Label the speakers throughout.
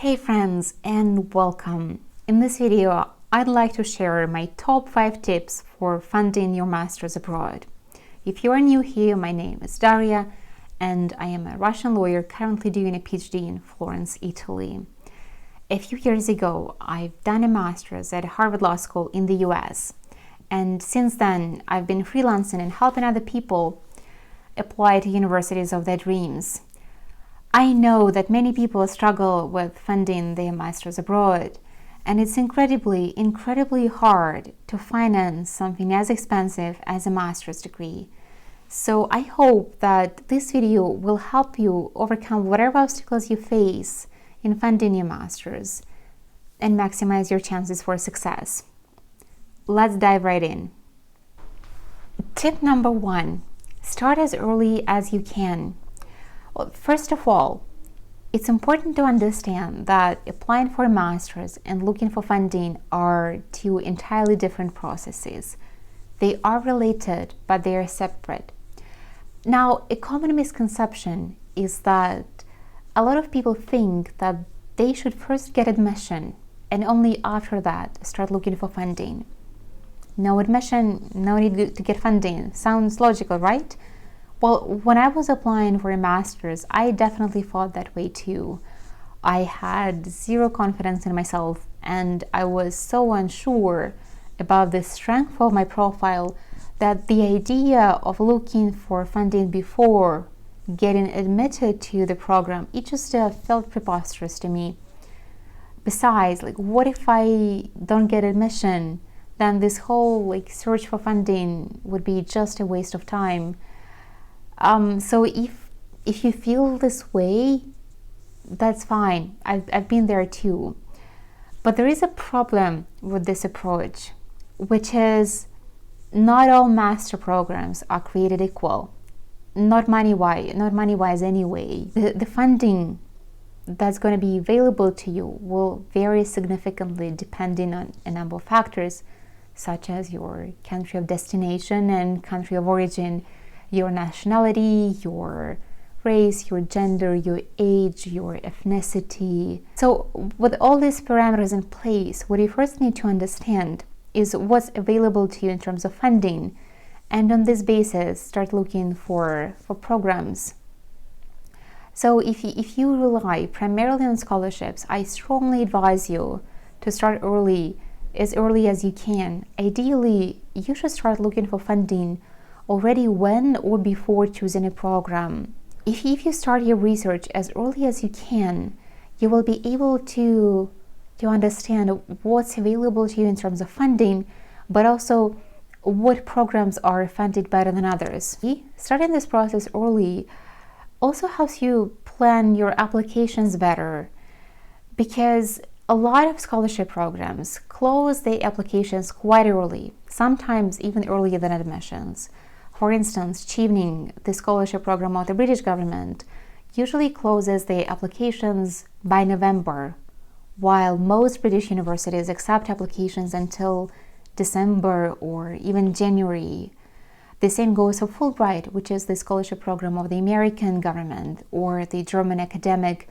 Speaker 1: Hey friends, and welcome. In this video, I'd like to share my top 5 tips for funding your master's abroad. If you are new here, my name is Daria, and I am a Russian lawyer currently doing a PhD in Florence, Italy. A few years ago, I've done a master's at Harvard Law School in the US, and since then, I've been freelancing and helping other people apply to universities of their dreams. I know that many people struggle with funding their masters abroad, and it's incredibly hard to finance something as expensive as a master's degree. So I hope that this video will help you overcome whatever obstacles you face in funding your masters and maximize your chances for success. Let's dive right in. Tip number 1, start as early as you can. Well, first of all, it's important to understand that applying for a master's and looking for funding are two entirely different processes. They are related, but they are separate. Now, a common misconception is that a lot of people think that they should first get admission and only after that start looking for funding. No admission, no need to get funding. Sounds logical, right? Well, when I was applying for a master's, I definitely thought that way too. I had zero confidence in myself, and I was so unsure about the strength of my profile that the idea of looking for funding before getting admitted to the program, it just felt preposterous to me. Besides, what if I don't get admission? Then this whole search for funding would be just a waste of time. So if you feel this way, that's fine. I've been there too. But there is a problem with this approach, which is not all master programs are created equal. Not money-wise anyway. The funding that's going to be available to you will vary significantly depending on a number of factors, such as your country of destination and country of origin, your nationality, your race, your gender, your age, your ethnicity. So with all these parameters in place, what you first need to understand is what's available to you in terms of funding, and on this basis start looking for programs. So if you rely primarily on scholarships, I strongly advise you to start early as you can. Ideally, you should start looking for funding already when or before choosing a program. If you start your research as early as you can, you will be able to understand what's available to you in terms of funding, but also what programs are funded better than others. Starting this process early also helps you plan your applications better, because a lot of scholarship programs close their applications quite early, sometimes even earlier than admissions. For instance, Chevening, the scholarship program of the British government, usually closes their applications by November, while most British universities accept applications until December or even January. The same goes for Fulbright, which is the scholarship program of the American government, or the German Academic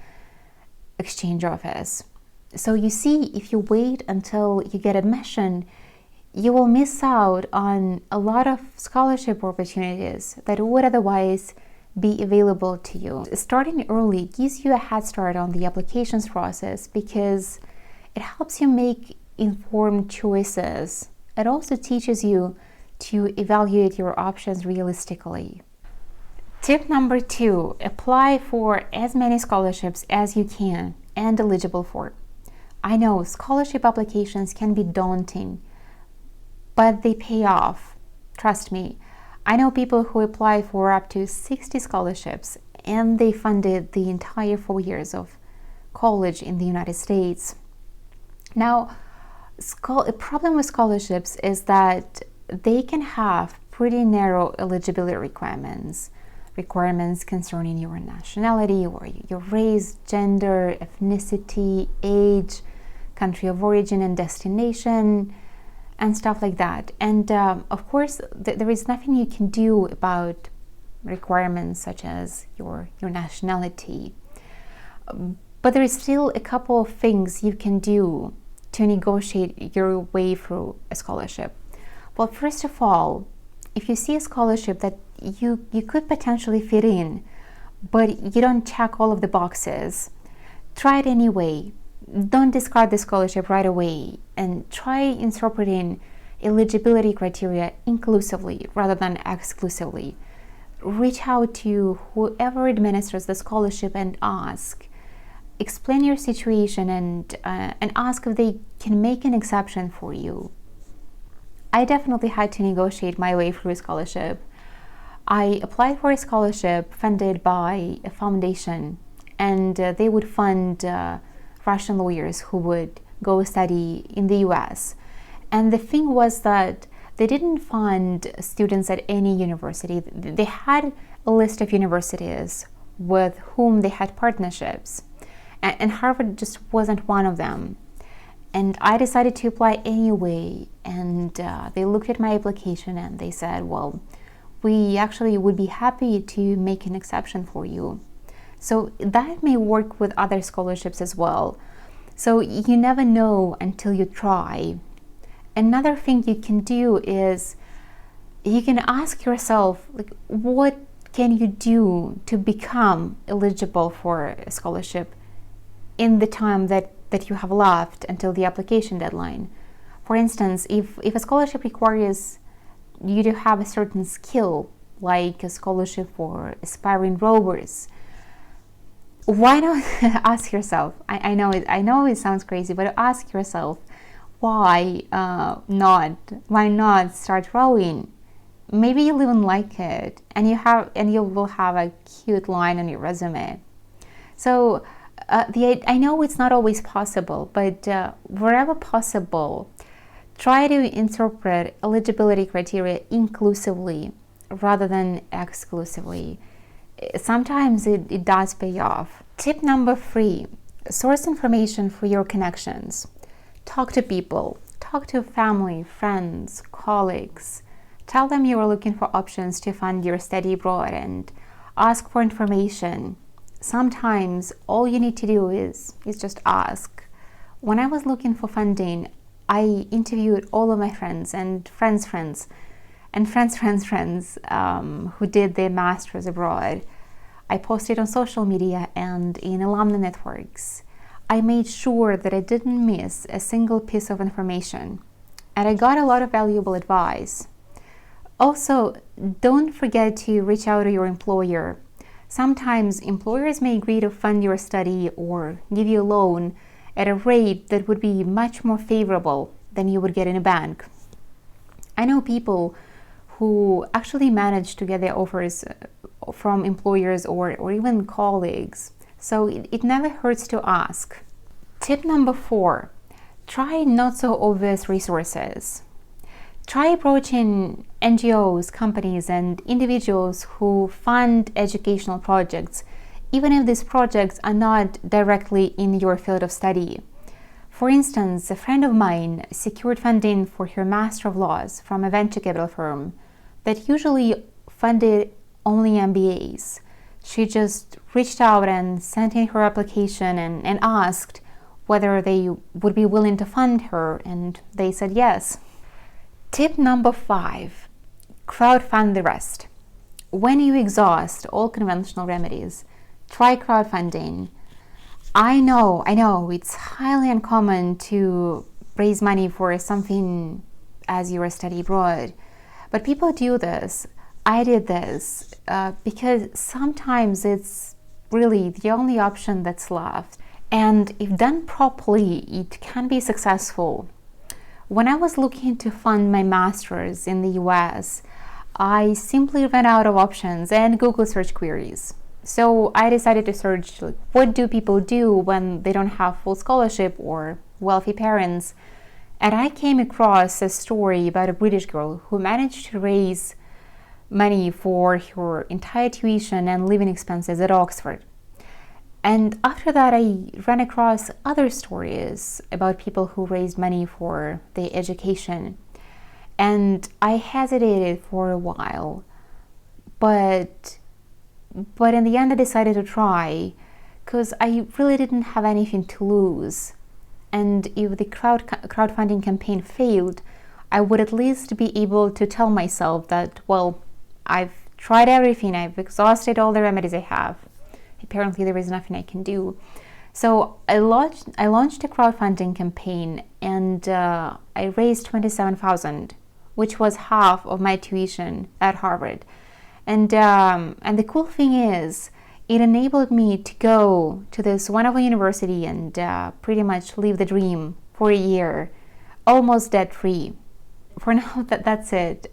Speaker 1: Exchange Office. So you see, if you wait until you get admission, you will miss out on a lot of scholarship opportunities that would otherwise be available to you. Starting early gives you a head start on the applications process because it helps you make informed choices. It also teaches you to evaluate your options realistically. Tip number 2, apply for as many scholarships as you can and eligible for. I know scholarship applications can be daunting, but they pay off. Trust me. I know people who apply for up to 60 scholarships and they funded the entire 4 years of college in the United States. Now, a problem with scholarships is that they can have pretty narrow eligibility requirements concerning your nationality or your race, gender, ethnicity, age, country of origin and destination, and stuff like that. And of course, there is nothing you can do about requirements such as your nationality. But there is still a couple of things you can do to negotiate your way through a scholarship. Well, first of all, if you see a scholarship that you could potentially fit in, but you don't check all of the boxes, try it anyway. Don't discard the scholarship right away, and try interpreting eligibility criteria inclusively rather than exclusively. Reach out to whoever administers the scholarship and ask. Explain your situation and ask if they can make an exception for you. I definitely had to negotiate my way through a scholarship. I applied for a scholarship funded by a foundation, and they would fund Russian lawyers who would go study in the US. And the thing was that they didn't fund students at any university. They had a list of universities with whom they had partnerships, and Harvard just wasn't one of them. And I decided to apply anyway, and they looked at my application and they said, well, we actually would be happy to make an exception for you. So that may work with other scholarships as well. So you never know until you try. Another thing you can do is you can ask yourself, like, what can you do to become eligible for a scholarship in the time that you have left until the application deadline. For instance, if a scholarship requires you to have a certain skill, like a scholarship for aspiring rovers, why not ask yourself, I know it sounds crazy, but ask yourself, why not start rowing? Maybe you'll even like it, and you will have a cute line on your resume. So I know it's not always possible, but wherever possible, try to interpret eligibility criteria inclusively rather than exclusively. Sometimes it does pay off. Tip number 3, source information for your connections. Talk to people, talk to family, friends, colleagues. Tell them you are looking for options to fund your study abroad and ask for information. Sometimes all you need to do is just ask. When I was looking for funding, I interviewed all of my friends and friends' friends and friends' friends who did their masters abroad. I posted on social media and in alumni networks. I made sure that I didn't miss a single piece of information, and I got a lot of valuable advice. Also, don't forget to reach out to your employer. Sometimes employers may agree to fund your study or give you a loan at a rate that would be much more favorable than you would get in a bank. I know people who actually managed to get their offers from employers or even colleagues, so it never hurts to ask. Tip number 4, try not so obvious resources. Try approaching NGOs, companies, and individuals who fund educational projects, even if these projects are not directly in your field of study. For instance, a friend of mine secured funding for her Master of Laws from a venture capital firm that usually funded only MBAs. She just reached out and sent in her application and asked whether they would be willing to fund her, and they said yes. Tip number 5, crowdfund the rest. When you exhaust all conventional remedies, try crowdfunding. I know, it's highly uncommon to raise money for something as you are studying abroad, but people do this. I did this because sometimes it's really the only option that's left, and if done properly, it can be successful. When I was looking to fund my master's in the US, I simply ran out of options and Google search queries. So I decided to search, what do people do when they don't have full scholarship or wealthy parents? And I came across a story about a British girl who managed to raise money for her entire tuition and living expenses at Oxford. And after that, I ran across other stories about people who raised money for their education. And I hesitated for a while, but in the end I decided to try, because I really didn't have anything to lose. And if the crowdfunding campaign failed, I would at least be able to tell myself that, well, I've tried everything, I've exhausted all the remedies I have. Apparently there is nothing I can do. So I launched a crowdfunding campaign, and I raised $27,000, which was half of my tuition at Harvard. And the cool thing is, it enabled me to go to this wonderful university and pretty much live the dream for a year, almost debt-free. For now, that's it.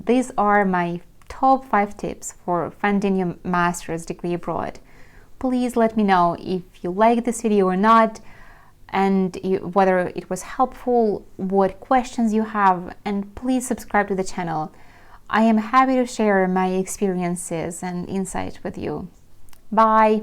Speaker 1: These are my top 5 tips for funding your master's degree abroad. Please let me know if you like this video or not, and whether it was helpful, what questions you have, and please subscribe to the channel. I am happy to share my experiences and insights with you. Bye!